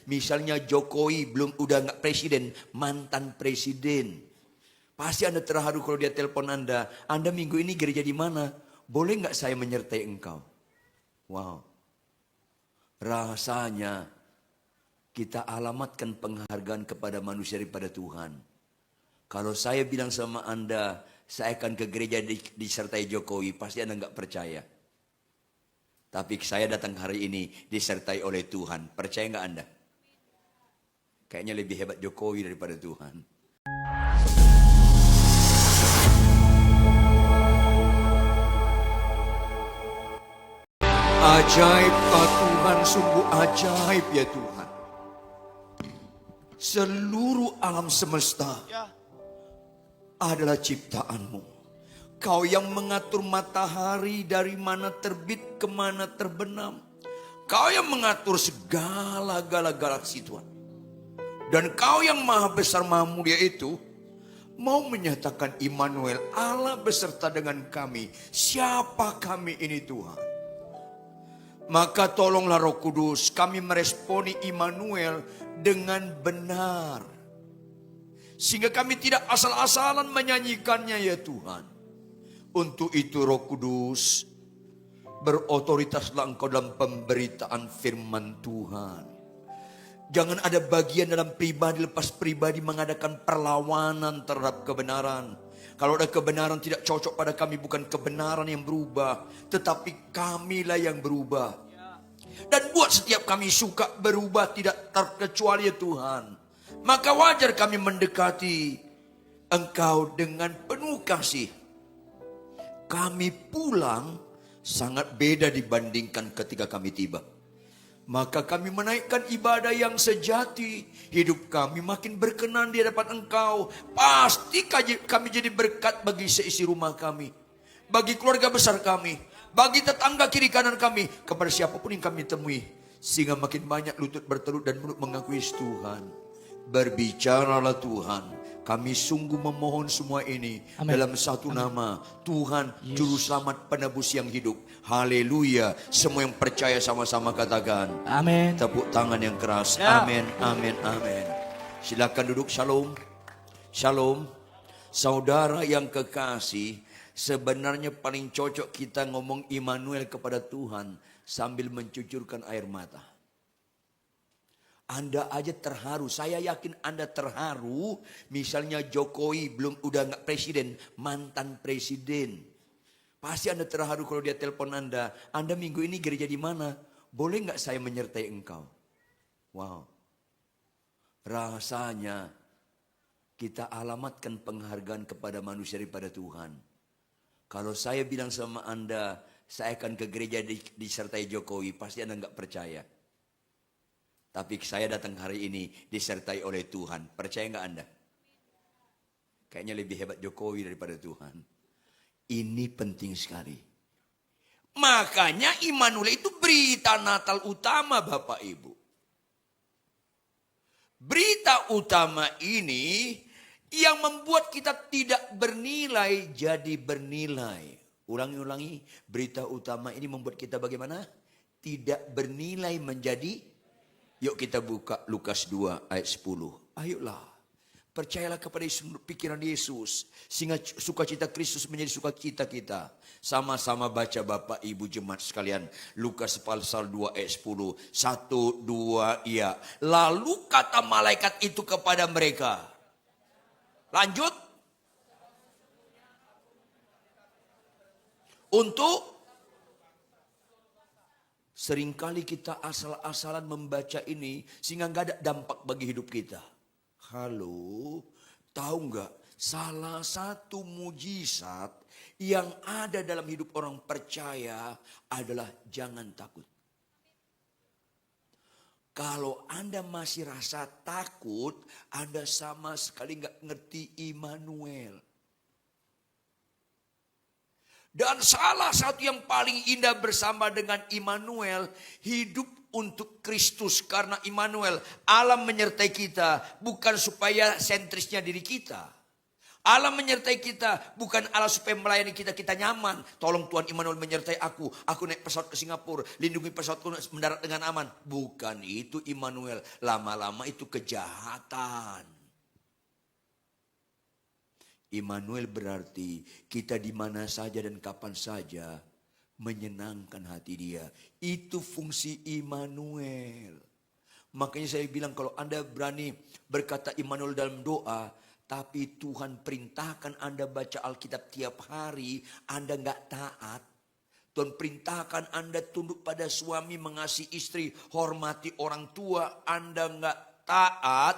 Misalnya Jokowi udah nggak presiden, mantan presiden. Pasti Anda terharu kalau dia telepon Anda. Anda minggu ini gereja di mana? Boleh nggak saya menyertai engkau? Wow. Rasanya kita alamatkan penghargaan kepada manusia daripada Tuhan. Kalau saya bilang sama Anda, saya akan ke gereja disertai Jokowi, pasti Anda nggak percaya. Tapi saya datang hari ini disertai oleh Tuhan. Percaya nggak Anda? Kayaknya lebih hebat Jokowi daripada Tuhan. Ajaib Tuhan, sungguh ajaib ya Tuhan. Seluruh alam semesta adalah ciptaanmu. Kau yang mengatur matahari dari mana terbit ke mana terbenam. Kau yang mengatur segala galaksi Tuhan. Dan kau yang maha besar maha mulia itu mau menyatakan Immanuel, Allah beserta dengan kami. Siapa kami ini Tuhan? Maka tolonglah Roh Kudus kami meresponi Immanuel dengan benar. Sehingga kami tidak asal-asalan menyanyikannya ya Tuhan. Untuk itu Roh Kudus, berotoritaslah Engkau dalam pemberitaan firman Tuhan. Jangan ada bagian dalam pribadi lepas pribadi mengadakan perlawanan terhadap kebenaran. Kalau ada kebenaran tidak cocok pada kami, bukan kebenaran yang berubah, tetapi kamilah yang berubah. Dan buat setiap kami suka berubah tidak terkecuali ya Tuhan. Maka wajar kami mendekati Engkau dengan penuh kasih. Kami pulang sangat beda dibandingkan ketika kami tiba. Maka kami menaikkan ibadah yang sejati. Hidup kami makin berkenan di hadapan Engkau. Pasti kami jadi berkat bagi seisi rumah kami, bagi keluarga besar kami, bagi tetangga kiri kanan kami, kepada siapapun yang kami temui. Sehingga makin banyak lutut bertelut dan mulut mengakui Tuhan. Berbicaralah Tuhan. Kami sungguh memohon semua ini. Amen. Dalam satu nama Tuhan, Juru Selamat Penebus yang hidup. Haleluya. Semua yang percaya sama-sama katakan amin. Tepuk tangan yang keras. Amin, amin, amin. Silakan duduk. Shalom. Shalom. Saudara yang kekasih, sebenarnya paling cocok kita ngomong Immanuel kepada Tuhan sambil mencucurkan air mata. Anda aja terharu, saya yakin Anda terharu. Misalnya Jokowi udah nggak presiden, mantan presiden. Pasti Anda terharu kalau dia telepon Anda. Anda minggu ini gereja di mana? Boleh nggak saya menyertai engkau? Wow. Rasanya kita alamatkan penghargaan kepada manusia daripada Tuhan. Kalau saya bilang sama Anda, saya akan ke gereja disertai Jokowi, pasti Anda nggak percaya. Tapi saya datang hari ini disertai oleh Tuhan. Percaya nggak Anda? Kayaknya lebih hebat Jokowi daripada Tuhan. Ini penting sekali. Makanya Immanuel itu berita Natal utama Bapak Ibu. Berita utama ini yang membuat kita tidak bernilai jadi bernilai. Ulangi. Berita utama ini membuat kita bagaimana? Tidak bernilai menjadi. Yuk kita buka Lukas 2 ayat 10. Ayolah. Percayalah kepada pikiran Yesus. Sehingga sukacita Kristus menjadi sukacita kita. Sama-sama baca Bapak Ibu jemaat sekalian. Lukas pasal 2 ayat 10. 1, 2, iya. Lalu kata malaikat itu kepada mereka. Lanjut. Untuk. Seringkali kita asal-asalan membaca ini sehingga nggak ada dampak bagi hidup kita. Halo, tahu nggak? Salah satu mujizat yang ada dalam hidup orang percaya adalah jangan takut. Kalau Anda masih rasa takut, Anda sama sekali nggak ngerti Immanuel. Dan salah satu yang paling indah bersama dengan Immanuel, hidup untuk Kristus. Karena Immanuel, Allah menyertai kita bukan supaya sentrisnya diri kita. Allah menyertai kita, bukan Allah supaya melayani kita, kita nyaman. Tolong Tuhan Immanuel menyertai aku naik pesawat ke Singapura, lindungi pesawatku mendarat dengan aman. Bukan itu Immanuel, lama-lama itu kejahatan. Immanuel berarti kita di mana saja dan kapan saja menyenangkan hati Dia. Itu fungsi Immanuel. Makanya saya bilang kalau Anda berani berkata Immanuel dalam doa, tapi Tuhan perintahkan Anda baca Alkitab tiap hari, Anda nggak taat. Tuhan perintahkan Anda tunduk pada suami, mengasihi istri, hormati orang tua, Anda nggak taat.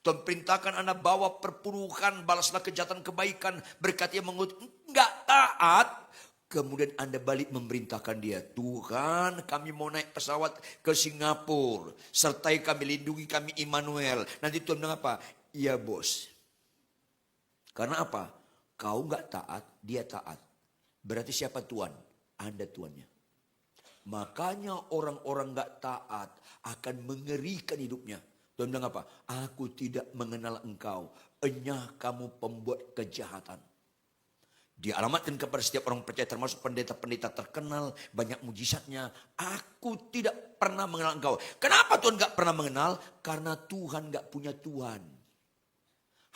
Tuhan perintahkan Anda bawa perpuluhan, balaslah kejahatan kebaikan, berkati yang mengutuk, nggak taat. Kemudian Anda balik memerintahkan Dia, Tuhan kami mau naik pesawat ke Singapura, sertai kami, lindungi kami Immanuel. Nanti Tuhan bilang apa? Iya bos. Karena apa? Kau nggak taat, dia taat. Berarti siapa Tuhan? Anda Tuannya. Makanya orang-orang nggak taat akan mengerikan hidupnya. Tuhan bilang apa? Aku tidak mengenal engkau. Enyah kamu pembuat kejahatan. Dialamatkan kepada setiap orang percaya, termasuk pendeta-pendeta terkenal, banyak mujizatnya. Aku tidak pernah mengenal engkau. Kenapa Tuhan nggak pernah mengenal? Karena Tuhan nggak punya Tuhan.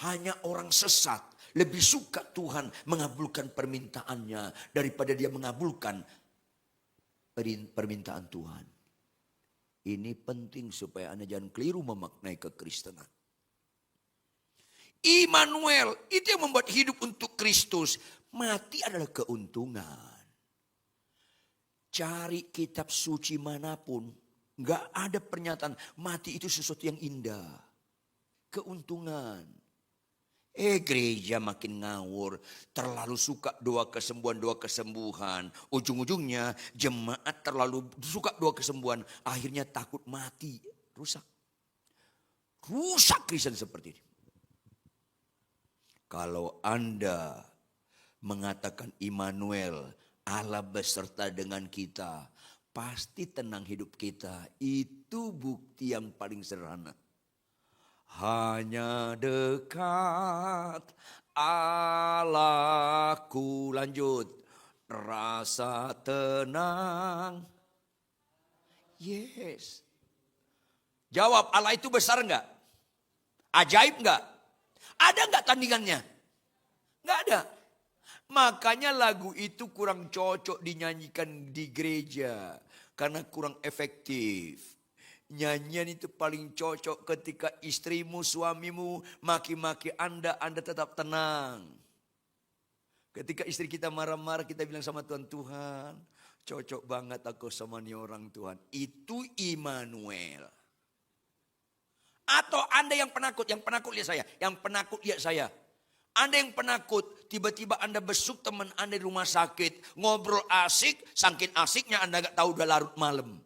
Hanya orang sesat lebih suka Tuhan mengabulkan permintaannya daripada dia mengabulkan permintaan Tuhan. Ini penting supaya Anda jangan keliru memaknai kekristenan. Immanuel itu yang membuat hidup untuk Kristus. Mati adalah keuntungan. Cari kitab suci manapun, nggak ada pernyataan mati itu sesuatu yang indah. Keuntungan. Gereja makin ngawur, terlalu suka doa kesembuhan. Ujung-ujungnya jemaat terlalu suka doa kesembuhan, akhirnya takut mati. Rusak Kristen seperti ini. Kalau Anda mengatakan Immanuel, Allah beserta dengan kita, pasti tenang hidup kita. Itu bukti yang paling sederhana. Hanya dekat Allahku, lanjut, rasa tenang. Yes. Jawab, Allah itu besar enggak? Ajaib enggak? Ada enggak tandingannya? Enggak ada. Makanya lagu itu kurang cocok dinyanyikan di gereja. Karena kurang efektif. Nyanyian itu paling cocok ketika istrimu, suamimu maki-maki Anda tetap tenang. Ketika istri kita marah-marah, kita bilang sama Tuhan, Tuhan cocok banget aku sama nih orang Tuhan. Itu Immanuel. Atau Anda yang penakut lihat saya. Yang penakut lihat saya. Anda yang penakut, tiba-tiba Anda besuk teman Anda di rumah sakit. Ngobrol asik, saking asiknya Anda gak tahu udah larut malam.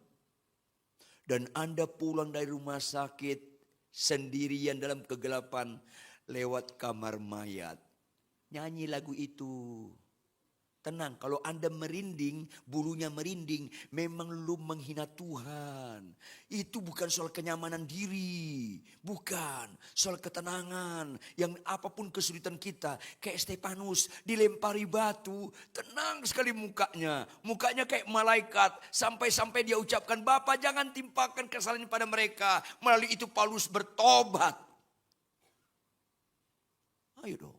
Dan Anda pulang dari rumah sakit sendirian dalam kegelapan lewat kamar mayat. Nyanyi lagu itu. Tenang, kalau Anda merinding, bulunya merinding, memang lu menghina Tuhan. Itu bukan soal kenyamanan diri, bukan soal ketenangan. Yang apapun kesulitan kita, kayak Stefanus dilempari batu, tenang sekali mukanya. Mukanya kayak malaikat, sampai-sampai dia ucapkan, Bapak jangan timpakan kesalahan pada mereka. Melalui itu Paulus bertobat. Ayo dong.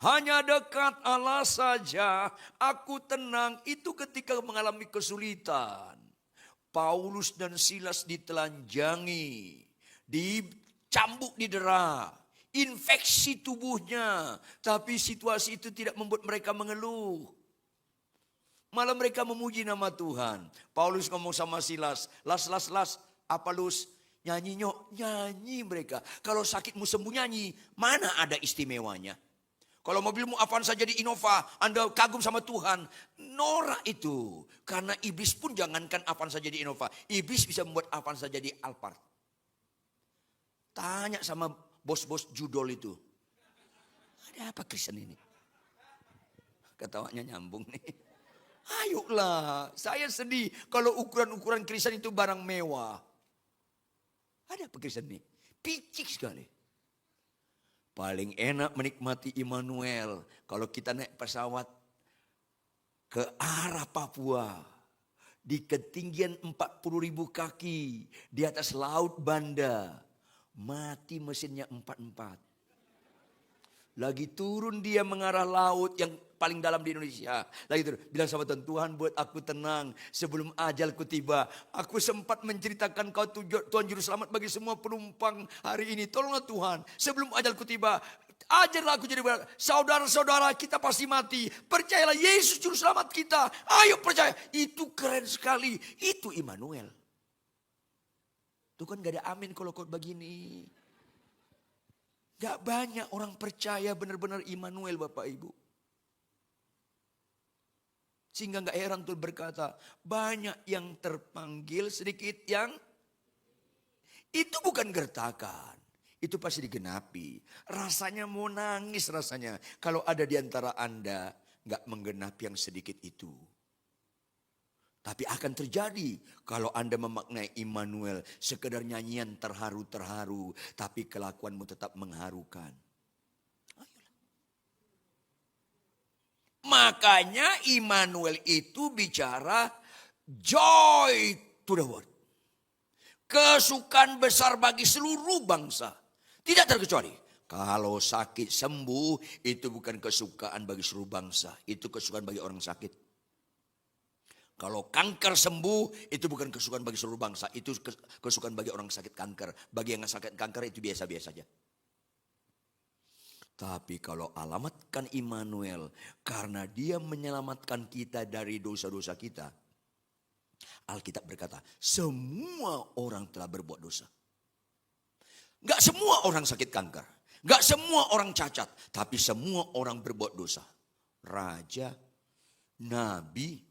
Hanya dekat Allah saja, aku tenang. Itu ketika mengalami kesulitan. Paulus dan Silas ditelanjangi, dicambuk, didera, infeksi tubuhnya. Tapi situasi itu tidak membuat mereka mengeluh. Malah mereka memuji nama Tuhan. Paulus ngomong sama Silas, las, apa Lus? Nyanyi nyok, nyanyi mereka. Kalau sakitmu sembuh nyanyi, mana ada istimewanya? Kalau mobilmu Avanza jadi Innova, Anda kagum sama Tuhan. Norak itu. Karena iblis pun jangankan Avanza jadi Innova. Iblis bisa membuat Avanza jadi Alphard. Tanya sama bos-bos judol itu. Ada apa Kristen ini? Ketawanya nyambung nih. Ayolah, saya sedih kalau ukuran-ukuran Kristen itu barang mewah. Ada apa Kristen nih? Picik sekali. Paling enak menikmati Immanuel kalau kita naik pesawat ke arah Papua. Di ketinggian 40.000 kaki. Di atas laut Banda. Mati mesinnya 4-4. Lagi turun dia mengarah laut yang paling dalam di Indonesia. Lagi turun. Bilang sama Tuhan, Tuhan buat aku tenang sebelum ajalku tiba. Aku sempat menceritakan kau Tuhan Juru Selamat bagi semua penumpang hari ini. Tolonglah Tuhan sebelum ajalku tiba. Ajarlah aku jadi benar. Saudara-saudara kita pasti mati. Percayalah Yesus Juru Selamat kita. Ayo percaya. Itu keren sekali. Itu Immanuel. Itu kan gak ada amin kalau kau begini. Gak banyak orang percaya benar-benar Immanuel Bapak Ibu. Sehingga gak heran Tuhan berkata, banyak yang terpanggil, sedikit yang... Itu bukan gertakan. Itu pasti digenapi. Rasanya mau nangis rasanya. Kalau ada di antara Anda gak menggenapi yang sedikit itu. Tapi akan terjadi kalau Anda memaknai Immanuel sekedar nyanyian terharu-terharu. Tapi kelakuanmu tetap mengharukan. Ayolah. Makanya Immanuel itu bicara joy to the world. Kesukaan besar bagi seluruh bangsa. Tidak terkecuali. Kalau sakit sembuh itu bukan kesukaan bagi seluruh bangsa. Itu kesukaan bagi orang sakit. Kalau kanker sembuh itu bukan kesukaan bagi seluruh bangsa. Itu kesukaan bagi orang sakit kanker. Bagi yang sakit kanker itu biasa-biasa saja. Tapi kalau alamatkan Immanuel. Karena dia menyelamatkan kita dari dosa-dosa kita. Alkitab berkata semua orang telah berbuat dosa. Gak semua orang sakit kanker. Gak semua orang cacat. Tapi semua orang berbuat dosa. Raja, nabi,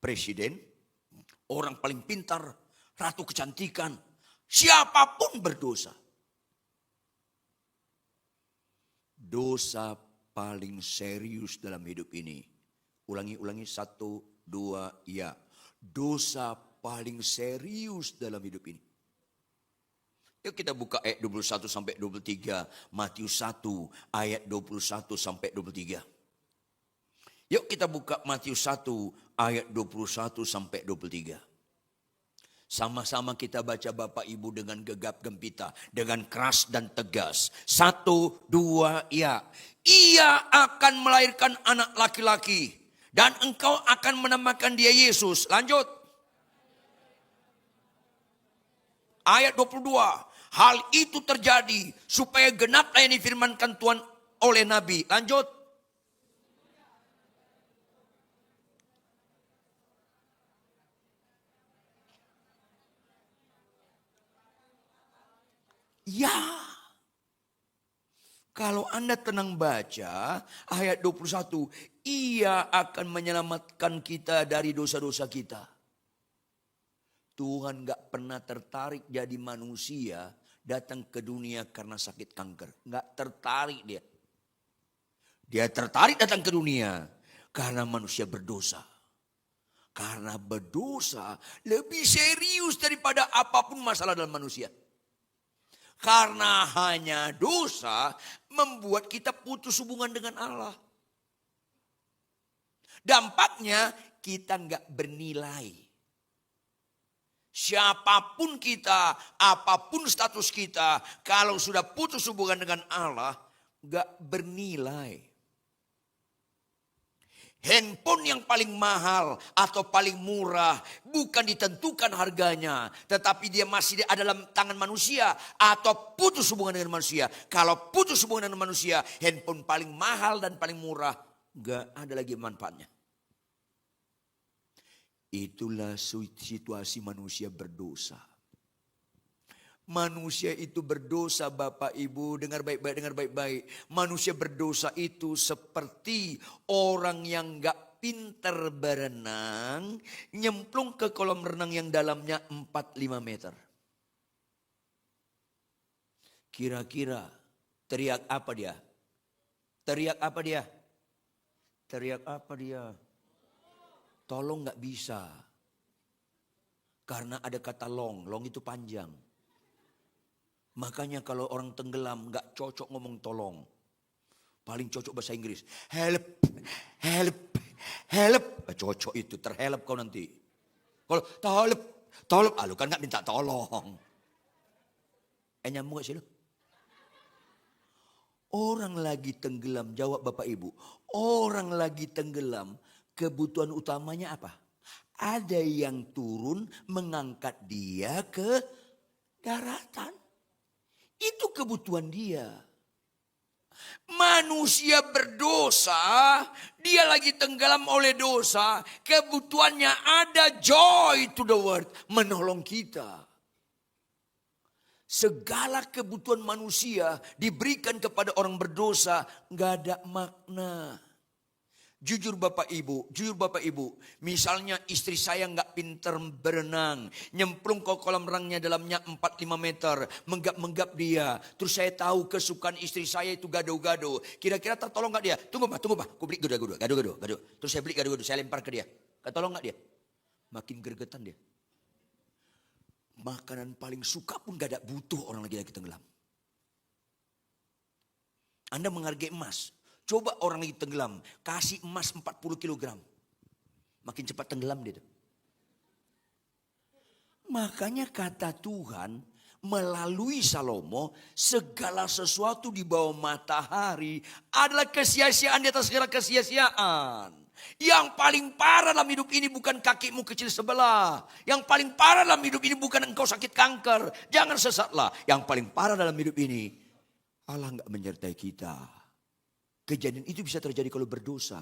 presiden, orang paling pintar, ratu kecantikan. Siapapun berdosa. Dosa paling serius dalam hidup ini. Ulangi, 1, 2, ya. Dosa paling serius dalam hidup ini. Yuk kita buka ayat 21 sampai 23. Matius 1 ayat 21 sampai 23. Yuk kita buka Matius 1 ayat 21 sampai 23. Sama-sama kita baca Bapak Ibu dengan gegap gempita. Dengan keras dan tegas. 1, 2, ya. Ia akan melahirkan anak laki-laki. Dan engkau akan menamakan dia Yesus. Lanjut. Ayat 22. Hal itu terjadi supaya genaplah yang difirmankan Tuhan oleh Nabi. Lanjut. Ya. Kalau Anda tenang baca ayat 21. Ia akan menyelamatkan kita dari dosa-dosa kita. Tuhan gak pernah tertarik jadi manusia datang ke dunia karena sakit kanker. Gak tertarik dia. Dia tertarik datang ke dunia karena manusia berdosa. Karena berdosa lebih serius daripada apapun masalah dalam manusia. Karena hanya dosa membuat kita putus hubungan dengan Allah. Dampaknya kita gak bernilai. Siapapun kita, apapun status kita, kalau sudah putus hubungan dengan Allah, gak bernilai. Handphone yang paling mahal atau paling murah bukan ditentukan harganya, tetapi dia masih ada dalam tangan manusia atau putus hubungan dengan manusia. Kalau putus hubungan dengan manusia, handphone paling mahal dan paling murah gak ada lagi manfaatnya. Itulah situasi manusia berdosa. Manusia itu berdosa Bapak Ibu, dengar baik-baik. Manusia berdosa itu seperti orang yang gak pinter berenang, nyemplung ke kolam renang yang dalamnya 4-5 meter. Kira-kira teriak apa dia? Teriak apa dia? Teriak apa dia? Tolong gak bisa. Karena ada kata long. Long itu panjang. Makanya kalau orang tenggelam nggak cocok ngomong tolong. Paling cocok bahasa Inggris. Help, help, help. Cocok itu, terhelp kau nanti. Kalau tolong, tolong. Lu kan nggak minta tolong. Nyambung gak sih lu? Orang lagi tenggelam, jawab Bapak Ibu. Orang lagi tenggelam, kebutuhan utamanya apa? Ada yang turun mengangkat dia ke daratan. Itu kebutuhan dia. Manusia berdosa, dia lagi tenggelam oleh dosa. Kebutuhannya ada joy to the world, menolong kita. Segala kebutuhan manusia diberikan kepada orang berdosa, nggak ada makna. Jujur Bapak Ibu, misalnya istri saya nggak pinter berenang, nyemplung ke kolam renangnya dalamnya 4-5 meter, menggap-menggap dia. Terus saya tahu kesukaan istri saya itu gado-gado. Kira-kira tertolong nggak dia? Tunggu pak, aku beli gado-gado. Terus saya beli gado-gado, saya lempar ke dia. Ketolong nggak dia? Makin gergetan dia. Makanan paling suka pun gak ada, butuh orang lagi tenggelam. Anda menghargai emas. Coba orang lagi tenggelam, kasih emas 40 kilogram. Makin cepat tenggelam dia. Makanya kata Tuhan melalui Salomo, segala sesuatu di bawah matahari adalah kesia-siaan di atas segala kesia-siaan. Yang paling parah dalam hidup ini bukan kakimu kecil sebelah. Yang paling parah dalam hidup ini bukan engkau sakit kanker. Jangan sesatlah. Yang paling parah dalam hidup ini, Allah enggak menyertai kita. Kejadian itu bisa terjadi kalau berdosa.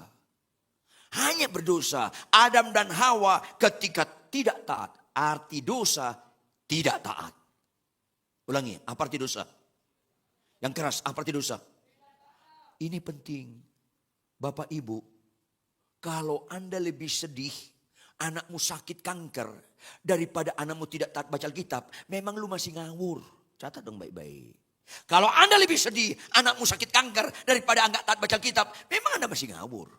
Hanya berdosa. Adam dan Hawa ketika tidak taat. Arti dosa tidak taat. Ulangi, apa arti dosa? Yang keras, apa arti dosa? Ini penting. Bapak Ibu, kalau Anda lebih sedih, anakmu sakit kanker, daripada anakmu tidak taat baca Alkitab, memang lu masih ngawur. Catat dong baik-baik. Kalau Anda lebih sedih, anakmu sakit kanker, daripada enggak taat baca Alkitab, memang Anda masih ngawur.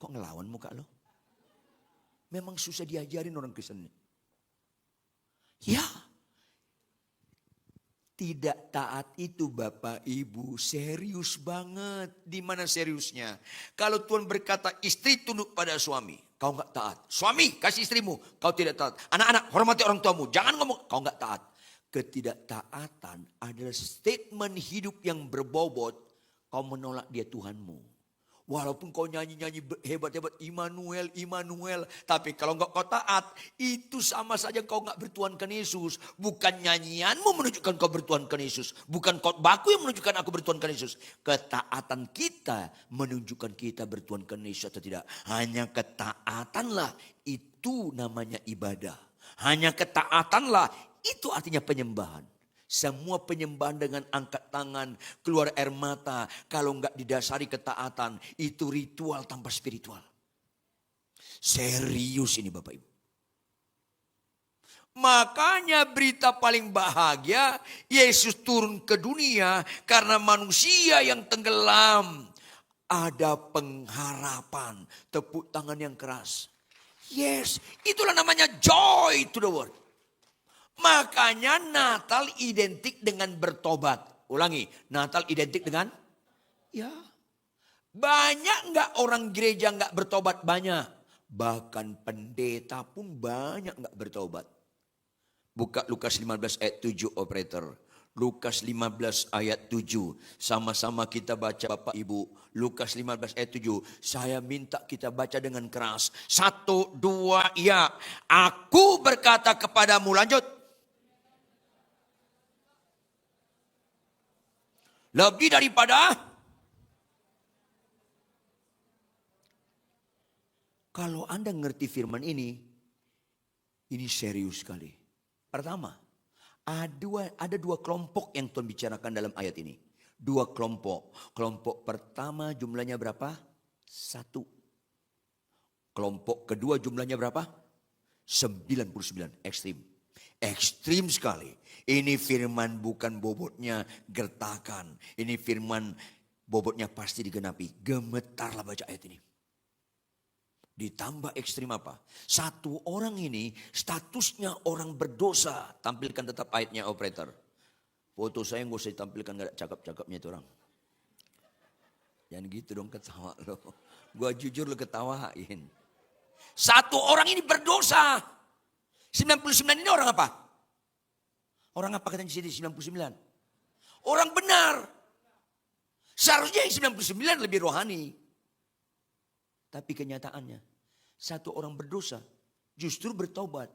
Kok ngelawan muka lo? Memang susah diajarin orang Kristen. Ya. Tidak taat itu Bapak Ibu serius banget. Di mana seriusnya? Kalau Tuhan berkata istri tunduk pada suami, kau enggak taat. Suami kasih istrimu, kau tidak taat. Anak-anak hormati orang tuamu, jangan ngomong, kau enggak taat. Ketidaktaatan adalah statement hidup yang berbobot. Kau menolak dia Tuhanmu. Walaupun kau nyanyi-nyanyi hebat-hebat Immanuel, Immanuel. Tapi kalau enggak kau taat, itu sama saja kau enggak bertuhankan Yesus. Bukan nyanyianmu menunjukkan kau bertuhankan Yesus. Bukan khotbahku yang menunjukkan aku bertuhankan Yesus. Ketaatan kita menunjukkan kita bertuhankan Yesus atau tidak. Hanya ketaatanlah itu namanya ibadah. Hanya ketaatanlah itu artinya penyembahan. Semua penyembahan dengan angkat tangan, keluar air mata. Kalau enggak didasari ketaatan, itu ritual tanpa spiritual. Serius ini Bapak Ibu. Makanya berita paling bahagia, Yesus turun ke dunia karena manusia yang tenggelam. Ada pengharapan, tepuk tangan yang keras. Yes, itulah namanya joy to the world. Makanya Natal identik dengan bertobat. Ulangi, Natal identik dengan? Ya. Banyak enggak orang gereja enggak bertobat? Banyak. Bahkan pendeta pun banyak enggak bertobat. Buka Lukas 15 ayat 7 operator. Lukas 15 ayat 7. Sama-sama kita baca Bapak Ibu. Lukas 15 ayat 7. Saya minta kita baca dengan keras. 1, 2, ya. Aku berkata kepadamu, lanjut. Lebih daripada. Kalau Anda ngerti firman ini serius sekali. Pertama, ada dua kelompok yang Tuhan bicarakan dalam ayat ini. Dua kelompok. Kelompok pertama jumlahnya berapa? 1. Kelompok kedua jumlahnya berapa? 99. Ekstrim. Ekstrim sekali. Ini firman bukan bobotnya gertakan. Ini firman bobotnya pasti digenapi. Gemetarlah baca ayat ini. Ditambah ekstrim apa? Satu orang ini statusnya orang berdosa. Tampilkan tetap ayatnya operator. Foto saya nggak usah ditampilkan, gak ada cakep-cakepnya itu orang. Jangan gitu dong ketawa lo. Gua jujur lo ketawain. Satu orang ini berdosa. 99 ini orang apa? Orang apa katanya di sini 99? Orang benar. Seharusnya yang 99 lebih rohani. Tapi kenyataannya, satu orang berdosa justru bertobat.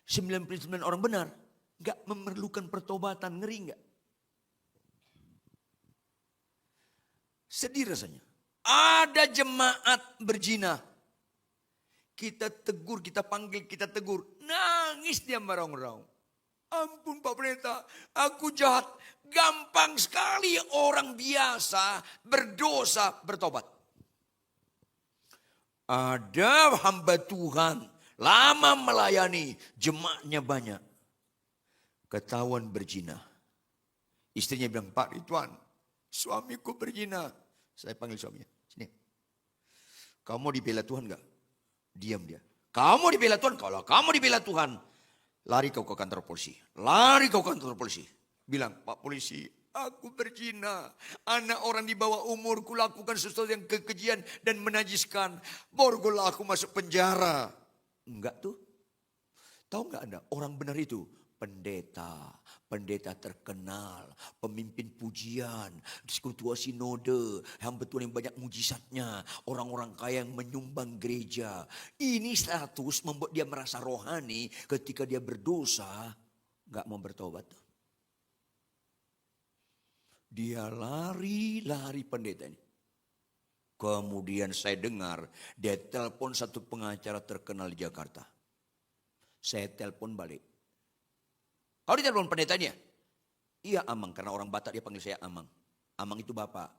99 orang benar, gak memerlukan pertobatan, ngeri gak? Sedih rasanya. Ada jemaat berzina. Kita tegur, kita panggil, kita tegur. Nangis dia meraung-raung. Ampun Pak Pendeta, aku jahat. Gampang sekali orang biasa berdosa bertobat. Ada hamba Tuhan lama melayani, jemaatnya banyak. Ketahuan berzina. Istrinya bilang, Pak Ridwan, suamiku berzina. Saya panggil suaminya, sini. Kamu dibela Tuhan gak? Diam dia. Kamu dibela Tuhan? Kalau kamu dibela Tuhan, lari kau ke kantor polisi. Lari kau ke kantor polisi. Bilang, Pak polisi, aku berzina. Anak orang di bawah umurku lakukan sesuatu yang kekejian dan menajiskan. Borgolah aku masuk penjara. Enggak tuh. Tahu enggak Anda? Orang benar itu pendeta. Pendeta terkenal. Pemimpin pujian. Ketua sinode. Hamba Tuhan yang banyak mujizatnya. Orang-orang kaya yang menyumbang gereja. Ini status membuat dia merasa rohani. Ketika dia berdosa, enggak mau bertobat. Dia lari pendeta ini. Kemudian saya dengar dia telepon satu pengacara terkenal di Jakarta. Saya telepon balik. Kau ditelepon pendetanya? Iya Amang, karena orang Batak dia panggil saya Amang. Amang itu bapak.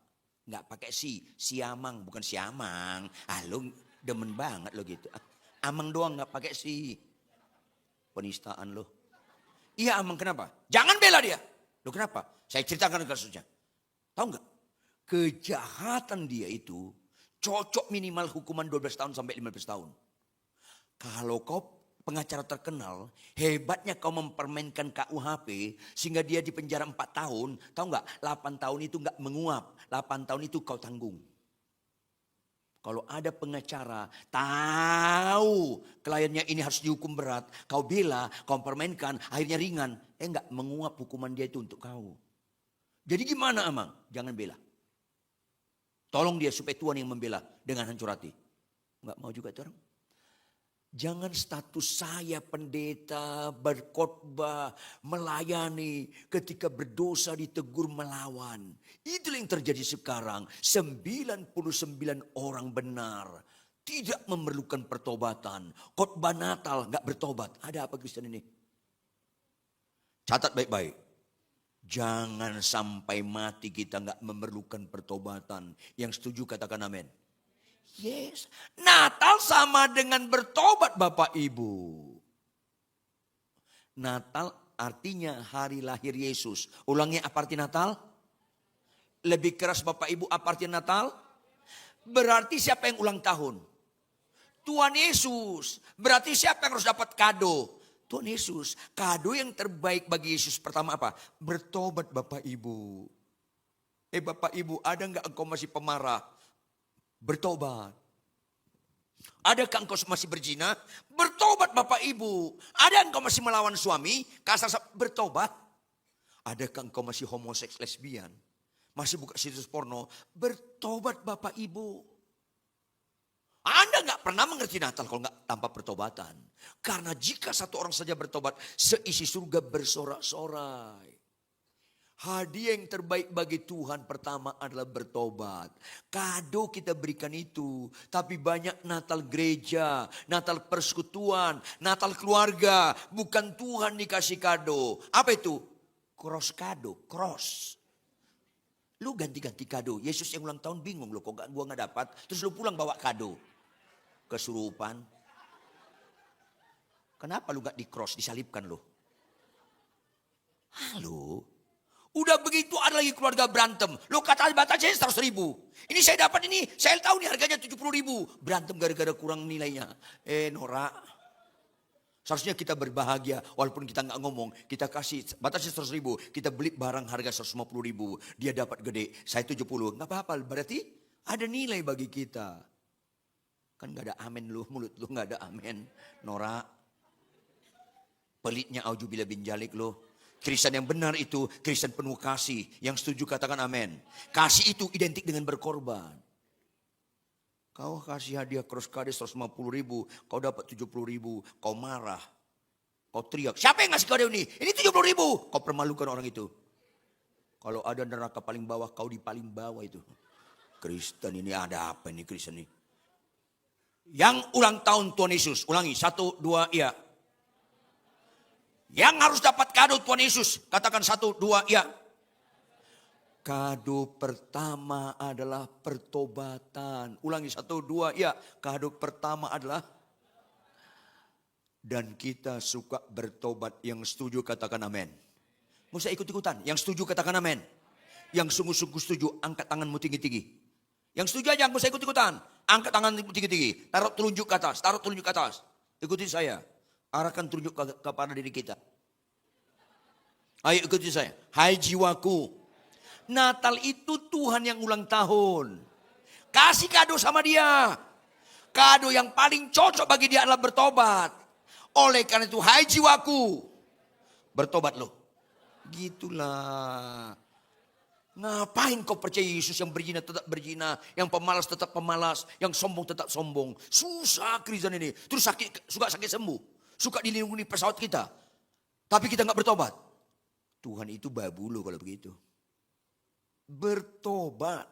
Nggak pakai si Amang, bukan si Amang. Lo demen banget lo gitu. Amang doang nggak pakai si. Penistaan lo. Iya Amang, kenapa? Jangan bela dia. Loh kenapa? Saya ceritakan kasusnya. Tahu nggak? Kejahatan dia itu cocok minimal hukuman 12 tahun sampai 15 tahun. Kalau kau pengacara terkenal, hebatnya kau mempermainkan KUHP sehingga dia di penjara 4 tahun. Tahu nggak? 8 tahun itu nggak menguap. 8 tahun itu kau tanggung. Kalau ada pengacara tahu kliennya ini harus dihukum berat, kau bela, kau permainkan, akhirnya ringan, enggak menguap hukuman dia itu untuk kau. Jadi gimana Amang? Jangan bela. Tolong dia supaya Tuhan yang membela dengan hancur hati. Enggak mau juga itu orang. Jangan status saya pendeta, berkhotbah, melayani, ketika berdosa ditegur melawan. Itu yang terjadi sekarang. 99 orang benar. Tidak memerlukan pertobatan. Khotbah Natal gak bertobat. Ada apa Kristen ini? Catat baik-baik. Jangan sampai mati kita gak memerlukan pertobatan. Yang setuju katakan amin. Yes, Natal sama dengan bertobat Bapak Ibu. Natal artinya hari lahir Yesus. Ulangi apa arti Natal? Lebih keras Bapak Ibu apa arti Natal? Berarti siapa yang ulang tahun? Tuhan Yesus. Berarti siapa yang harus dapat kado? Tuhan Yesus. Kado yang terbaik bagi Yesus pertama apa? Bertobat Bapak Ibu. Bapak Ibu, ada enggak engkau masih pemarah? Bertobat. Adakah engkau masih berzina? Bertobat Bapak Ibu. Ada engkau masih melawan suami? Bertobat. Adakah engkau masih homoseks lesbian? Masih buka situs porno? Bertobat Bapak Ibu. Anda gak pernah mengerti Natal kalau gak tanpa pertobatan. Karena jika satu orang saja bertobat, seisi surga bersorak-sorai. Hadiah yang terbaik bagi Tuhan pertama adalah bertobat. Kado kita berikan itu. Tapi banyak Natal gereja, Natal persekutuan, Natal keluarga. Bukan Tuhan dikasih kado. Apa itu? Cross kado, cross. Lu ganti-ganti kado. Yesus yang ulang tahun bingung loh, kok gua gak dapat. Terus lu pulang bawa kado. Kesurupan. Kenapa lu gak di cross, disalibkan lu? Halo? Udah begitu ada lagi keluarga berantem. Lo kata batasnya 100.000. Ini saya dapat ini, saya tahu nih harganya 70.000. Berantem gara-gara kurang nilainya. Nora, seharusnya kita berbahagia. Walaupun kita nggak ngomong, kita kasih batasnya 100.000. Kita beli barang harga 150.000. Dia dapat gede, saya 70. Nggak apa-apa, berarti ada nilai bagi kita. Kan nggak ada amin lu, mulut lu nggak ada amin. Nora, pelitnya auzubillah bin jalik lo. Kristen yang benar itu Kristen penuh kasih. Yang setuju katakan amin. Kasih itu identik dengan berkorban. Kau kasih hadiah cross kades 150.000. Kau dapat 70.000. Kau marah. Kau teriak. Siapa yang ngasih kado ini? Ini 70.000. Kau permalukan orang itu. Kalau ada neraka paling bawah, kau di paling bawah itu. Kristen ini ada apa ini Kristen ini? Yang ulang tahun Tuhan Yesus. Ulangi. 1, 2, iya. Yang harus dapat kado Tuhan Yesus. Katakan 1, 2, ya. Kado pertama adalah pertobatan. Ulangi 1, 2, ya. Kado pertama adalah. Dan kita suka bertobat. Yang setuju katakan amin. Mau saya ikut-ikutan. Yang setuju katakan amin. Yang sungguh-sungguh setuju angkat tanganmu tinggi-tinggi. Yang setuju aja, mau saya ikut-ikutan. Angkat tanganmu tinggi-tinggi. Taruh telunjuk ke atas. Taruh telunjuk ke atas. Ikuti saya. Arahkan tunjuk kepada diri kita. Ayo ikuti saya. Hai jiwaku. Natal itu Tuhan yang ulang tahun. Kasih kado sama dia. Kado yang paling cocok bagi dia adalah bertobat. Oleh karena itu, hai jiwaku. Bertobat loh. Gitulah. Ngapain kau percaya Yesus yang berzina tetap berzina. Yang pemalas tetap pemalas. Yang sombong tetap sombong. Susah Kristen ini. Terus suka sakit sembuh. Suka dilindungi pesawat kita. Tapi kita gak bertobat. Tuhan itu babu loh kalau begitu. Bertobat.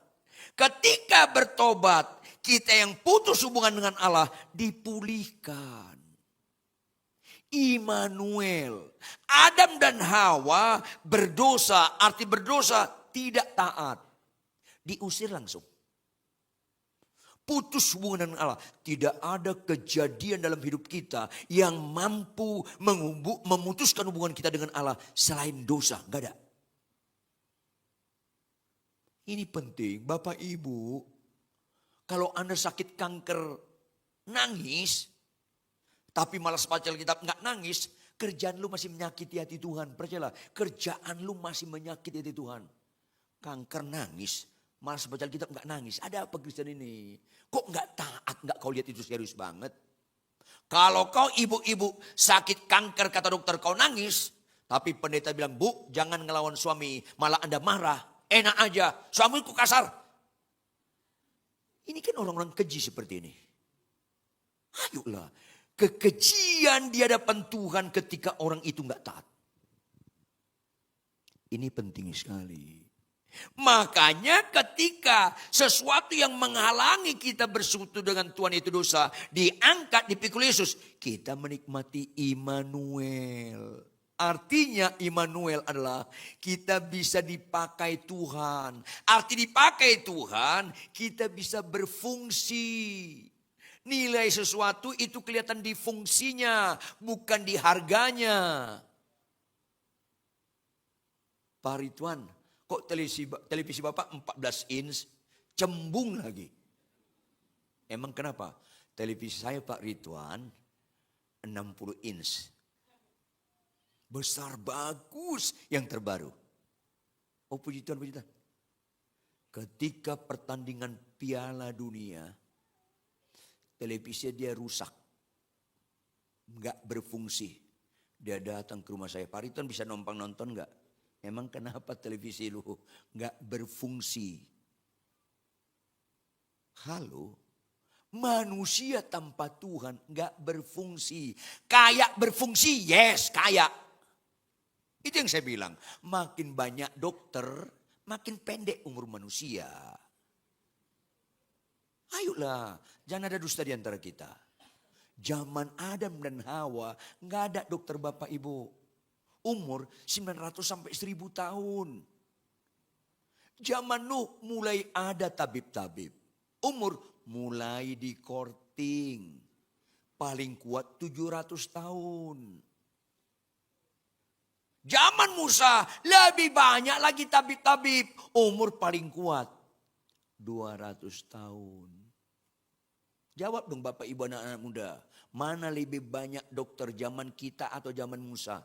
Ketika bertobat, kita yang putus hubungan dengan Allah dipulihkan. Immanuel. Adam dan Hawa berdosa, arti berdosa tidak taat. Diusir langsung. Putus hubungan dengan Allah. Tidak ada kejadian dalam hidup kita yang mampu memutuskan hubungan kita dengan Allah selain dosa. Gak ada. Ini penting Bapak Ibu. Kalau Anda sakit kanker nangis. Tapi malah sebaca Alkitab gak nangis. Kerjaan lu masih menyakiti hati Tuhan. Percayalah, kerjaan lu masih menyakiti hati Tuhan. Kanker nangis. Malah sebaca Alkitab gak nangis. Ada apa Kristen ini? Kok gak taat? Gak kau lihat itu serius banget? Kalau kau ibu-ibu sakit kanker kata dokter kau nangis. Tapi pendeta bilang, Bu jangan ngelawan suami. Malah Anda marah. Enak aja. Suamiku kasar. Ini kan orang-orang keji seperti ini. Ayolah. Kekejian di hadapan Tuhan ketika orang itu gak taat. Ini penting sekali. Makanya ketika sesuatu yang menghalangi kita bersekutu dengan Tuhan itu dosa. Diangkat, dipikul Yesus. Kita menikmati Immanuel. Artinya Immanuel adalah kita bisa dipakai Tuhan. Arti dipakai Tuhan, kita bisa berfungsi. Nilai sesuatu itu kelihatan di fungsinya, bukan di harganya. Pak Ridwan, kok televisi Bapak 14 inch, cembung lagi. Emang kenapa? Televisi saya Pak Ridwan 60 inch. Besar, bagus, yang terbaru. Oh puji Tuhan, puji Tuhan. Ketika pertandingan Piala Dunia, televisi dia rusak. Enggak berfungsi. Dia datang ke rumah saya, Pak Ridwan bisa numpang nonton enggak? Emang kenapa televisi lu enggak berfungsi? Halo? Manusia tanpa Tuhan enggak berfungsi. Kayak berfungsi, yes kayak. Itu yang saya bilang. Makin banyak dokter, makin pendek umur manusia. Ayolah, jangan ada dusta di antara kita. Zaman Adam dan Hawa, nggak ada dokter bapak ibu. Umur 900 sampai 1000 tahun. Zaman Nuh mulai ada tabib-tabib. Umur mulai di courting. Paling kuat 700 tahun. Zaman Musa lebih banyak lagi tabib-tabib. Umur paling kuat 200 tahun. Jawab dong Bapak Ibu anak-anak muda. Mana lebih banyak dokter zaman kita atau zaman Musa?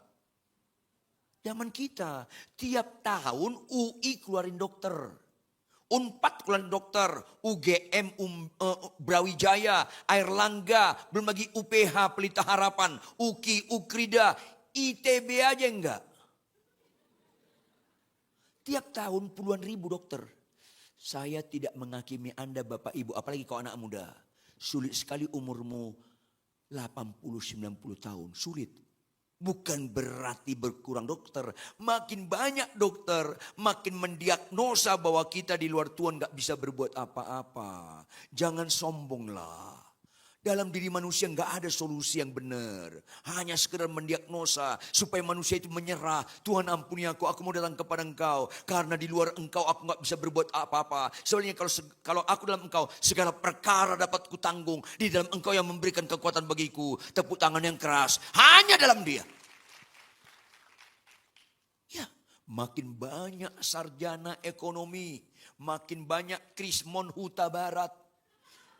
Zaman kita. Tiap tahun UI keluarin dokter. Unpad keluarin dokter. UGM, Brawijaya, Airlangga. Belum lagi UPH, Pelita Harapan. UKI, Ukrida. ITB aja enggak. Tiap tahun puluhan ribu dokter. Saya tidak menghakimi Anda Bapak Ibu. Apalagi kau anak muda. Sulit sekali umurmu 80-90 tahun. Sulit. Bukan berarti berkurang dokter. Makin banyak dokter. Makin mendiagnosa bahwa kita di luar Tuhan gak bisa berbuat apa-apa. Jangan sombonglah. Dalam diri manusia gak ada solusi yang benar. Hanya sekedar mendiagnosa. Supaya manusia itu menyerah. Tuhan ampuni aku mau datang kepada engkau. Karena di luar engkau aku gak bisa berbuat apa-apa. Soalnya kalau aku dalam engkau. Segala perkara dapat kutanggung. Di dalam engkau yang memberikan kekuatan bagiku. Tepuk tangan yang keras. Hanya dalam dia. Ya, makin banyak sarjana ekonomi. Makin banyak krismon huta barat.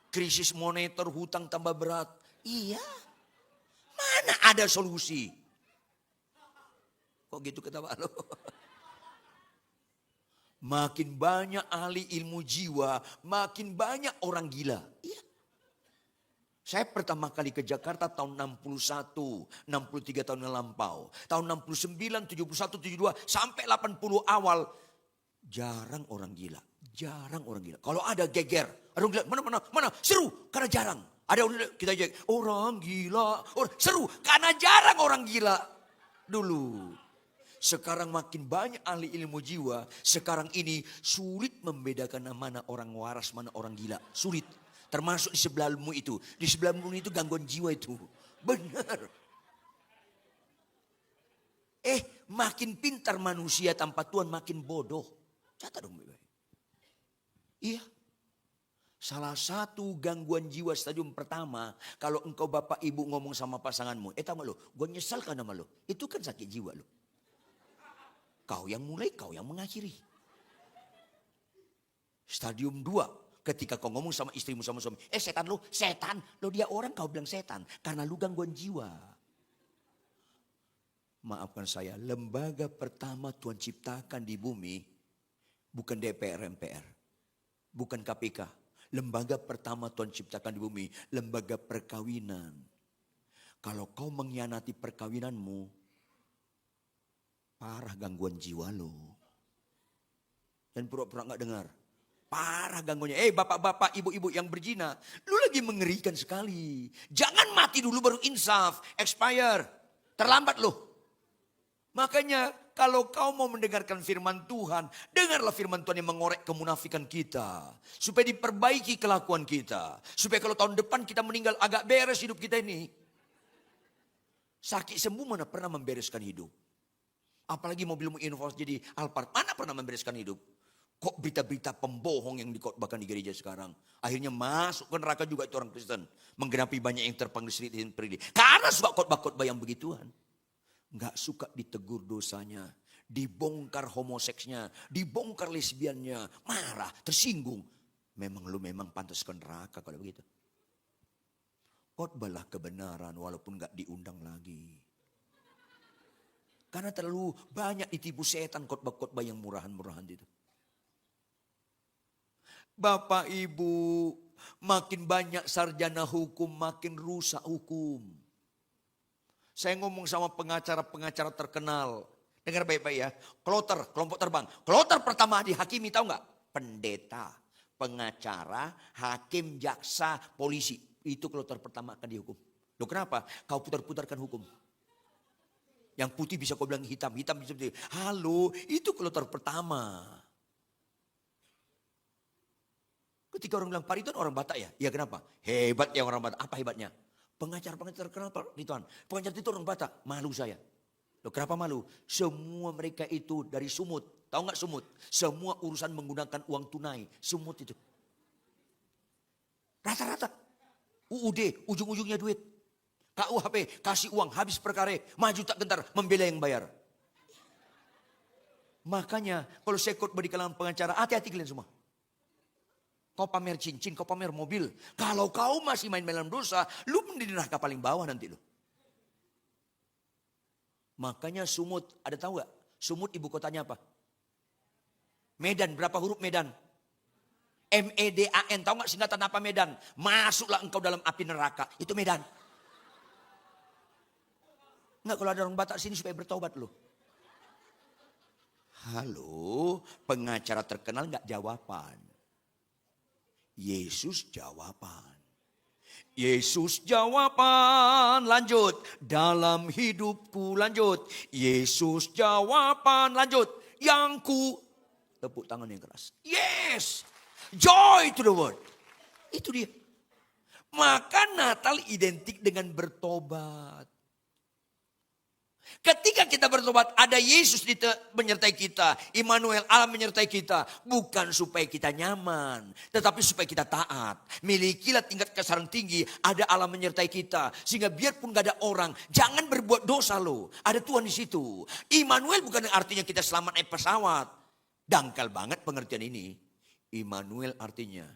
Krisis moneter, hutang tambah berat. Iya. Mana ada solusi? Kok gitu ketawa lo? Makin banyak ahli ilmu jiwa, makin banyak orang gila. Iya. Saya pertama kali ke Jakarta tahun 61, 63 tahun yang lampau. Tahun 69, 71, 72, sampai 80 awal. Jarang orang gila. Jarang orang gila. Kalau ada geger. Orang gila, mana. Seru. Karena jarang. Ada kita orang gila. Seru. Karena jarang orang gila. Dulu. Sekarang makin banyak ahli ilmu jiwa. Sekarang ini sulit membedakan mana orang waras, mana orang gila. Sulit. Termasuk di sebelahmu itu. Di sebelahmu itu gangguan jiwa itu. Benar. Makin pintar manusia tanpa Tuhan makin bodoh. Catat dong. Iya. Salah satu gangguan jiwa stadium pertama. Kalau engkau bapak ibu ngomong sama pasanganmu. Tahu gak lo, gue nyesal kan sama lo. Itu kan sakit jiwa lo. Kau yang mulai, kau yang mengakhiri. Stadium 2. Ketika kau ngomong sama istrimu sama suami. Setan lo, setan. Lo dia orang kau bilang setan. Karena lu gangguan jiwa. Maafkan saya, lembaga pertama Tuhan ciptakan di bumi. Bukan DPR, MPR. Bukan KPK. Lembaga pertama Tuhan ciptakan di bumi. Lembaga perkawinan. Kalau kau mengkhianati perkawinanmu. Parah gangguan jiwa lo. Dan pura-pura gak dengar. Parah gangguannya. Bapak-bapak, ibu-ibu yang berzina. Lu lagi mengerikan sekali. Jangan mati dulu baru insaf. Expire. Terlambat lo. Makanya kalau kau mau mendengarkan firman Tuhan, dengarlah firman Tuhan yang mengorek kemunafikan kita. Supaya diperbaiki kelakuan kita. Supaya kalau tahun depan kita meninggal agak beres hidup kita ini. Sakit sembuh mana pernah membereskan hidup. Apalagi mobilmu inovasi jadi Alphard, mana pernah membereskan hidup. Kok berita-berita pembohong yang dikotbahkan di gereja sekarang. Akhirnya masuk ke neraka juga itu orang Kristen. Menggenapi banyak yang terpanggil sedikit peridi. Karena suka khotbah-khotbah yang begituan. Gak suka ditegur dosanya. Dibongkar homoseksnya. Dibongkar lesbiannya. Marah, tersinggung. Lu memang pantas ke neraka kalau begitu. Khotbahlah kebenaran walaupun gak diundang lagi. Karena terlalu banyak ditipu setan khotbah-khotbah yang murahan-murahan itu. Bapak Ibu, makin banyak sarjana hukum makin rusak hukum. Saya ngomong sama pengacara-pengacara terkenal. Dengar baik-baik ya. Kloter, kelompok terbang. Kloter pertama dihakimi tahu nggak? Pendeta, pengacara, hakim, jaksa, polisi. Itu kloter pertama akan dihukum. Loh kenapa? Kau putar-putarkan hukum. Yang putih bisa kau bilang hitam, hitam bisa putih. Halo, itu kloter pertama. Ketika orang bilang Pak Ridwan orang Batak ya? Ya kenapa? Hebat ya orang Batak. Apa hebatnya? Pengacara-pengacara terkenal Pak Ridwan. Pengacara itu orang Batak. Malu saya. Loh kenapa malu? Semua mereka itu dari Sumut. Tahu nggak Sumut? Semua urusan menggunakan uang tunai. Sumut itu. Rata-rata. UUD, ujung-ujungnya duit. KUHP, kasih uang, habis perkara. Maju tak gentar, membela yang bayar. Makanya kalau saya ikut di kalangan pengacara, hati-hati kalian semua. Kau pamer cincin, kau pamer mobil. Kalau kau masih main-main dalam dosa, lu di neraka paling bawah nanti lu. Makanya Sumut, ada tahu gak? Sumut ibu kotanya apa? Medan, berapa huruf Medan? MEDAN, tahu gak singkatan apa Medan? Masuklah engkau dalam api neraka, itu Medan. Enggak, kalau ada orang Batak sini supaya bertobat loh. Halo, pengacara terkenal gak jawaban. Yesus jawaban. Yesus jawaban, lanjut. Dalam hidupku, lanjut. Yesus jawaban, lanjut. Yang ku, tepuk tangan yang keras. Yes, joy to the world. Itu dia. Maka Natal identik dengan bertobat. Ketika kita bertobat, ada Yesus menyertai kita. Immanuel, Allah menyertai kita. Bukan supaya kita nyaman, tetapi supaya kita taat. Milikilah tingkat kesabaran tinggi, ada Allah menyertai kita. Sehingga biarpun gak ada orang, jangan berbuat dosa loh. Ada Tuhan di situ. Immanuel bukan artinya kita selamat naik pesawat. Dangkal banget pengertian ini. Immanuel artinya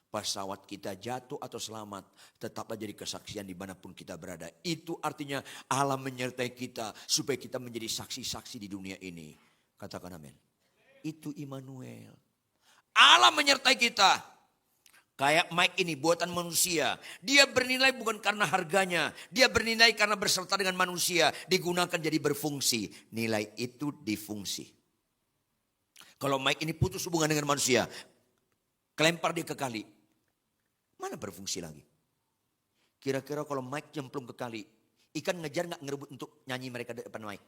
pesawat kita jatuh atau selamat, tetaplah jadi kesaksian dimanapun kita berada. Itu artinya Allah menyertai kita supaya kita menjadi saksi-saksi di dunia ini. Katakan amin. Itu Immanuel. Allah menyertai kita. Kayak mic ini buatan manusia. Dia bernilai bukan karena harganya. Dia bernilai karena berserta dengan manusia. Digunakan jadi berfungsi. Nilai itu difungsi. Kalau mic ini putus hubungan dengan manusia, kelempar dia ke kali. Mana berfungsi lagi? Kira-kira kalau mic jemplung ke kali, ikan ngejar gak ngerebut untuk nyanyi mereka di depan mic?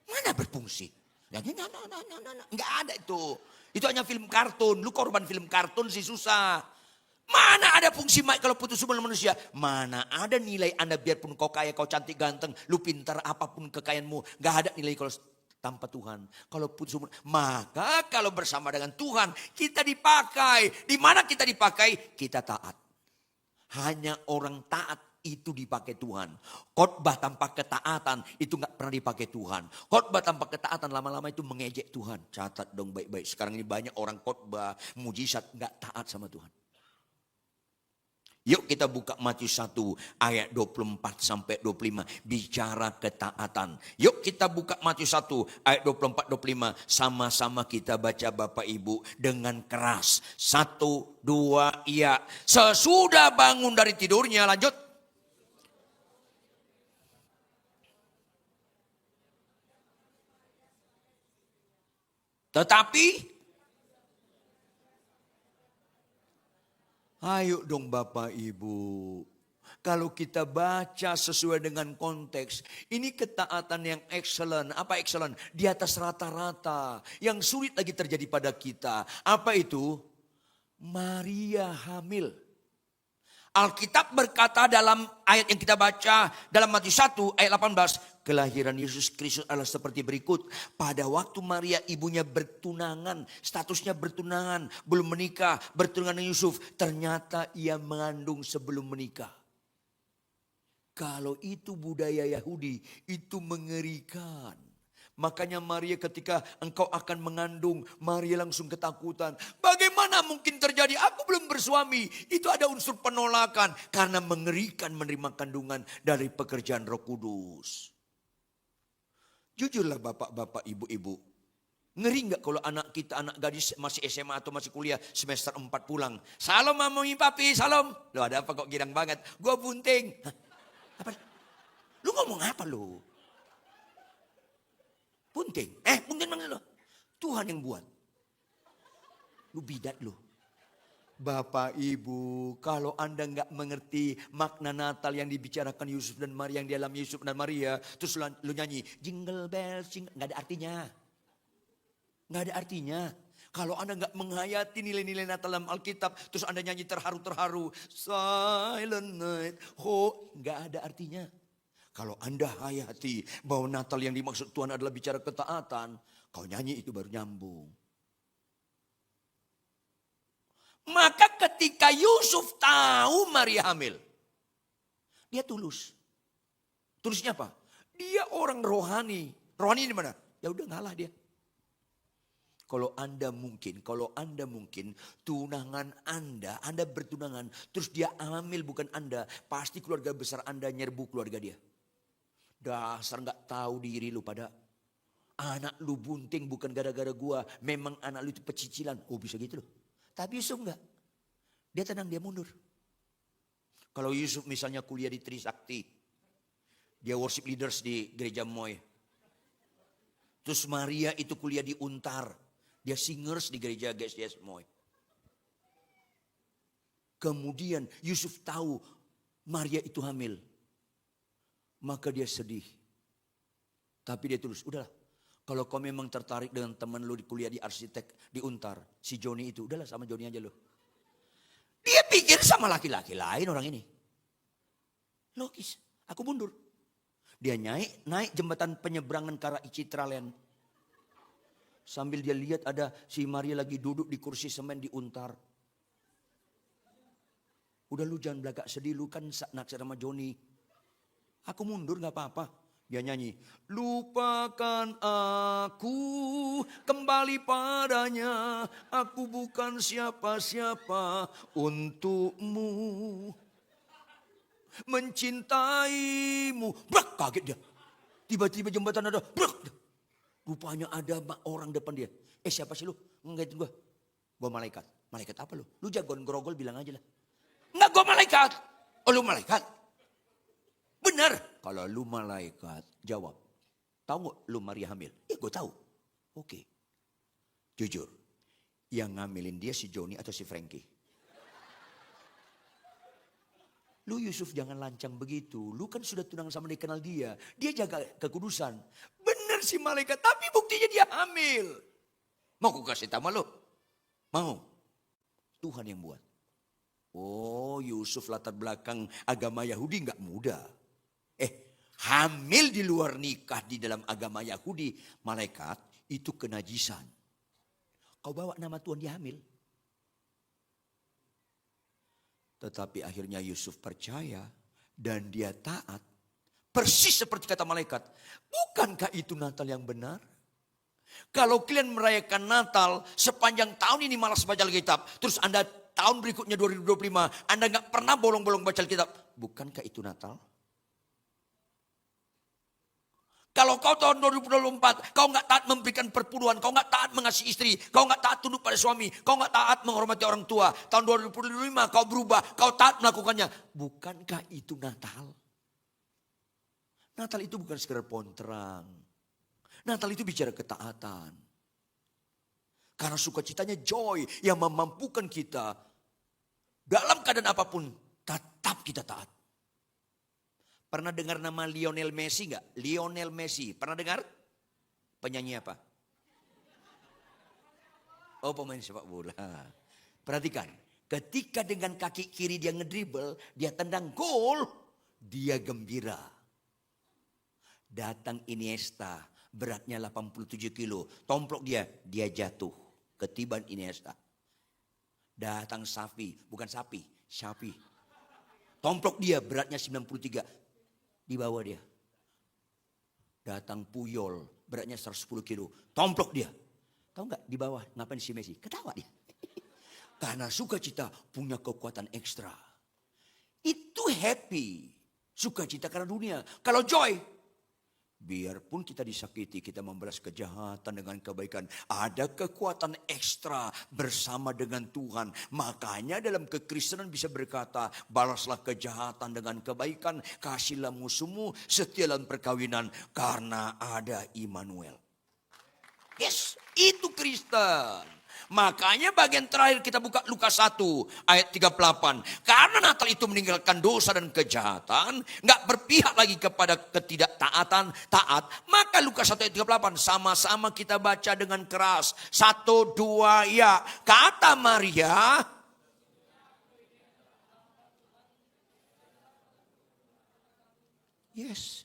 Mana berfungsi? Nggak ada itu. Itu hanya film kartun. Lu korban film kartun sih susah. Mana ada fungsi mic kalau putus hubungan manusia? Mana ada nilai Anda biarpun kau kaya, kau cantik, ganteng, lu pintar apapun kekayaanmu. Gak ada nilai kalau tanpa Tuhan. Kalau putus hubungan, maka kalau bersama dengan Tuhan kita dipakai. Di mana kita dipakai? Kita taat. Hanya orang taat itu dipakai Tuhan. Khotbah tanpa ketaatan itu gak pernah dipakai Tuhan. Khotbah tanpa ketaatan lama-lama itu mengejek Tuhan. Catat dong baik-baik. Sekarang ini banyak orang khotbah mujizat gak taat sama Tuhan. Yuk kita buka Matius 1 ayat 24 sampai 25. Bicara ketaatan. Yuk kita buka Matius 1 ayat 24-25. Sama-sama kita baca Bapak Ibu dengan keras. 1, 2, iya. Sesudah bangun dari tidurnya, lanjut. Tetapi ayo dong Bapak Ibu. Kalau kita baca sesuai dengan konteks. Ini ketaatan yang excellent. Apa excellent? Di atas rata-rata. Yang sulit lagi terjadi pada kita. Apa itu? Maria hamil. Alkitab berkata dalam ayat yang kita baca. Dalam Matius 1 ayat 18. Kelahiran Yesus Kristus adalah seperti berikut. Pada waktu Maria ibunya bertunangan. Statusnya bertunangan. Belum menikah. Bertunangan dengan Yusuf. Ternyata ia mengandung sebelum menikah. Kalau itu budaya Yahudi. Itu mengerikan. Makanya Maria ketika engkau akan mengandung. Maria langsung ketakutan. Bagaimana mungkin terjadi? Aku belum bersuami. Itu ada unsur penolakan. Karena mengerikan menerima kandungan dari pekerjaan Roh Kudus. Jujurlah bapak-bapak, ibu-ibu. Ngeri gak kalau anak kita, anak gadis masih SMA atau masih kuliah semester 4 pulang. Salam mami papi, salam. Loh ada apa kok girang banget? Gua bunting. Hah? Apa? Lu ngomong apa lu? Bunting? Bunting mana lu? Tuhan yang buat. Lu bidat lu. Bapak Ibu, kalau Anda nggak mengerti makna Natal yang dibicarakan Yusuf dan Maria, yang di dalam Yusuf dan Maria, terus lu nyanyi jingle bells, nggak ada artinya. Nggak ada artinya. Kalau Anda nggak menghayati nilai-nilai Natal dalam Alkitab, terus Anda nyanyi terharu-terharu, silent night, nggak ada artinya. Kalau Anda hayati bahwa Natal yang dimaksud Tuhan adalah bicara ketaatan, kau nyanyi itu baru nyambung. Maka ketika Yusuf tahu Maria hamil, dia tulus. Tulusnya apa? Dia orang rohani. Rohani di mana? Ya udah ngalah dia. Kalau Anda mungkin tunangan Anda bertunangan, terus dia hamil bukan Anda, pasti keluarga besar Anda nyerbu keluarga dia. Dasar gak tahu diri lu pada. Anak lu bunting bukan gara-gara gua, memang anak lu itu pecicilan. Oh bisa gitu loh. Tapi Yusuf enggak. Dia tenang, dia mundur. Kalau Yusuf misalnya kuliah di Trisakti, dia worship leaders di gereja Moy. Terus Maria itu kuliah di Untar. Dia singers di gereja GSDS Moy. Kemudian Yusuf tahu Maria itu hamil. Maka dia sedih. Tapi dia tulis, udahlah. Kalau kau memang tertarik dengan teman lu di kuliah di arsitek di Untar. Si Joni itu, udahlah sama Joni aja lu. Dia pikir sama laki-laki lain orang ini. Logis, aku mundur. Dia naik jembatan penyeberangan ke arah Citraland. Sambil dia lihat ada si Maria lagi duduk di kursi semen di Untar. Udah lu jangan belagak sedih, lu kan naksir sama Joni. Aku mundur gak apa-apa. Dia nyanyi. Lupakan aku, kembali padanya. Aku bukan siapa-siapa untukmu. Mencintaimu. Brak, kaget dia. Tiba-tiba jembatan ada. Brak. Rupanya ada orang depan dia. Siapa sih lu? Ngeliatin gue. Gue malaikat. Malaikat apa lu? Lu jagoan grogol bilang aja lah. Enggak, gue malaikat. Oh lu malaikat? Benar. Kalau lu malaikat, jawab. Tahu gak lu Maria hamil? Ya gue tahu. Oke. Jujur. Yang ngamilin dia si Joni atau si Frankie? Lu Yusuf jangan lancang begitu. Lu kan sudah tunangan sama dia, kenal dia. Dia jaga kekudusan. Benar si malaikat, tapi buktinya dia hamil. Mau aku kasih tahu lu? Mau? Tuhan yang buat. Oh Yusuf latar belakang agama Yahudi gak mudah. Hamil di luar nikah di dalam agama Yahudi. Malaikat itu kenajisan. Kau bawa nama Tuhan dia hamil. Tetapi akhirnya Yusuf percaya dan dia taat. Persis seperti kata malaikat. Bukankah itu Natal yang benar? Kalau kalian merayakan Natal sepanjang tahun ini malas baca Alkitab. Terus Anda tahun berikutnya 2025 Anda gak pernah bolong-bolong baca Alkitab. Bukankah itu Natal? Kalau kau tahun 2024, kau gak taat memberikan perpuluhan, kau gak taat mengasihi istri, kau gak taat tunduk pada suami, kau gak taat menghormati orang tua. Tahun 2025 kau berubah, kau taat melakukannya. Bukankah itu Natal? Natal itu bukan sekedar pohon terang. Natal itu bicara ketaatan. Karena sukacitanya joy yang memampukan kita. Dalam keadaan apapun, tetap kita taat. Pernah dengar nama Lionel Messi enggak? Lionel Messi, pernah dengar? Penyanyi apa? Oh pemain sepak bola. Perhatikan, ketika dengan kaki kiri dia ngedribble, dia tendang gol, dia gembira. Datang Iniesta, beratnya 87 kilo, tomplok dia jatuh, ketiban Iniesta. Datang Xavi, bukan sapi, Xavi. Tomplok dia, beratnya 93. Di bawah dia. Datang Puyol, beratnya 110 kilo. Tomplok dia. Tahu nggak di bawah ngapain si Messi? Ketawa dia. Karena sukacita punya kekuatan ekstra. Itu happy. Sukacita karena dunia. Kalau joy, biarpun kita disakiti, kita membalas kejahatan dengan kebaikan. Ada kekuatan ekstra bersama dengan Tuhan. Makanya dalam kekristenan bisa berkata, balaslah kejahatan dengan kebaikan. Kasihlah musuhmu, setialah perkawinan. Karena ada Immanuel. Yes, itu Kristen. Makanya bagian terakhir kita buka Lukas 1 ayat 38. Karena Natal itu meninggalkan dosa dan kejahatan, nggak berpihak lagi kepada ketidaktaatan, taat. Maka Lukas 1 ayat 38 sama-sama kita baca dengan keras. 1, 2, ya. Kata Maria, yes.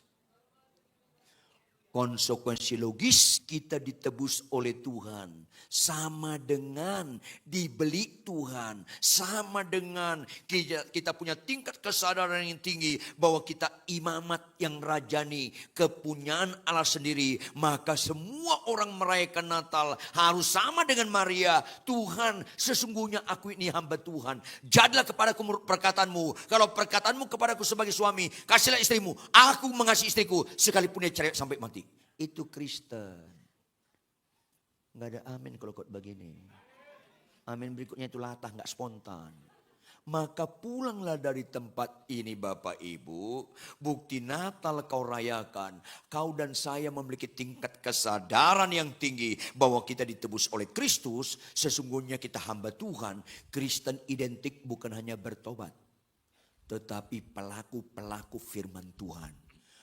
Konsekuensi logis kita ditebus oleh Tuhan. Sama dengan dibeli Tuhan. Sama dengan kita punya tingkat kesadaran yang tinggi. Bahwa kita imamat yang rajani. Kepunyaan Allah sendiri. Maka semua orang merayakan Natal harus sama dengan Maria. Tuhan, sesungguhnya aku ini hamba Tuhan. Jadilah kepadaku perkataanmu. Kalau perkataanmu kepadaku sebagai suami, kasihlah istrimu. Aku mengasihi istriku sekalipun dia cerai sampai mati. Itu Kristen. Nggak ada amin kalau kau begini. Amin berikutnya itu latah, nggak spontan. Maka pulanglah dari tempat ini Bapak Ibu. Bukti Natal kau rayakan. Kau dan saya memiliki tingkat kesadaran yang tinggi. Bahwa kita ditebus oleh Kristus. Sesungguhnya kita hamba Tuhan. Kristen identik bukan hanya bertobat. Tetapi pelaku-pelaku firman Tuhan.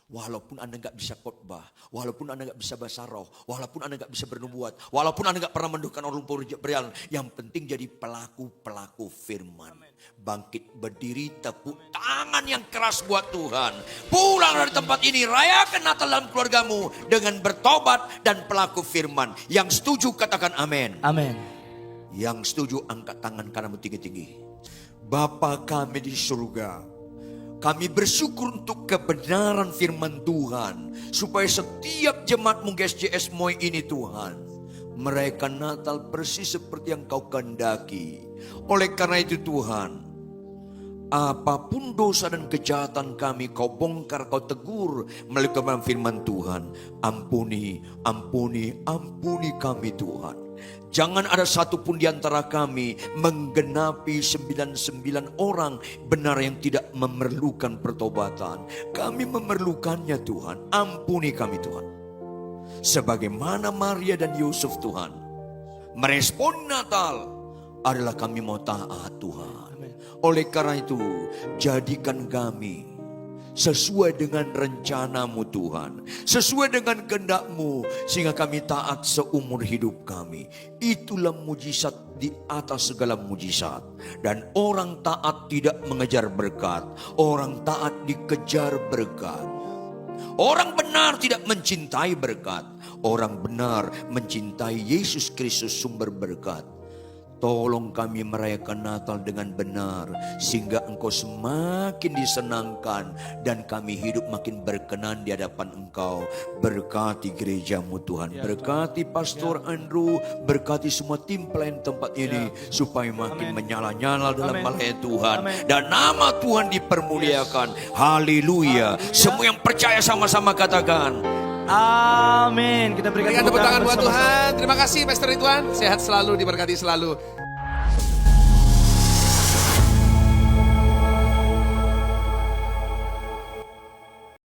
Walaupun Anda nggak bisa khotbah, walaupun Anda nggak bisa bahasa roh, walaupun Anda nggak bisa bernubuat, walaupun Anda nggak pernah mendudukan orang berjalan, yang penting jadi pelaku-pelaku firman. Bangkit berdiri, tepuk tangan yang keras buat Tuhan. Pulang dari tempat ini, rayakan Natal dalam keluargamu dengan bertobat dan pelaku firman. Yang setuju katakan amin. Amin. Yang setuju angkat tangan kananmu tinggi-tinggi. Bapa kami di surga, kami bersyukur untuk kebenaran firman Tuhan. Supaya setiap jemaatmu GSJS Moi ini Tuhan, merayakan Natal persis seperti yang kau kehendaki. Oleh karena itu Tuhan, apapun dosa dan kejahatan kami kau bongkar, kau tegur melalui kebenaran firman Tuhan. Ampuni, ampuni, ampuni kami Tuhan. Jangan ada satupun di antara kami menggenapi 99 orang benar yang tidak memerlukan pertobatan. Kami memerlukannya Tuhan. Ampuni kami Tuhan. Sebagaimana Maria dan Yusuf Tuhan merespon Natal adalah kami mau taat Tuhan. Oleh karena itu jadikan kami sesuai dengan rencanamu Tuhan. Sesuai dengan kehendak-Mu. Sehingga kami taat seumur hidup kami. Itulah mujizat di atas segala mujizat. Dan orang taat tidak mengejar berkat. Orang taat dikejar berkat. Orang benar tidak mencintai berkat. Orang benar mencintai Yesus Kristus sumber berkat. Tolong kami merayakan Natal dengan benar. Sehingga Engkau semakin disenangkan. Dan kami hidup makin berkenan di hadapan Engkau. Berkati gereja-Mu Tuhan. Berkati Pastor Andrew. Berkati semua tim pelayan tempat ini. Supaya makin menyala-nyala dalam balai Tuhan. Dan nama Tuhan dipermuliakan. Haleluya. Semua yang percaya sama-sama katakan. Amin. Kita berikan tepuk tangan buat Tuhan. Terima kasih Pastor Ridwan. Sehat selalu, diberkati selalu.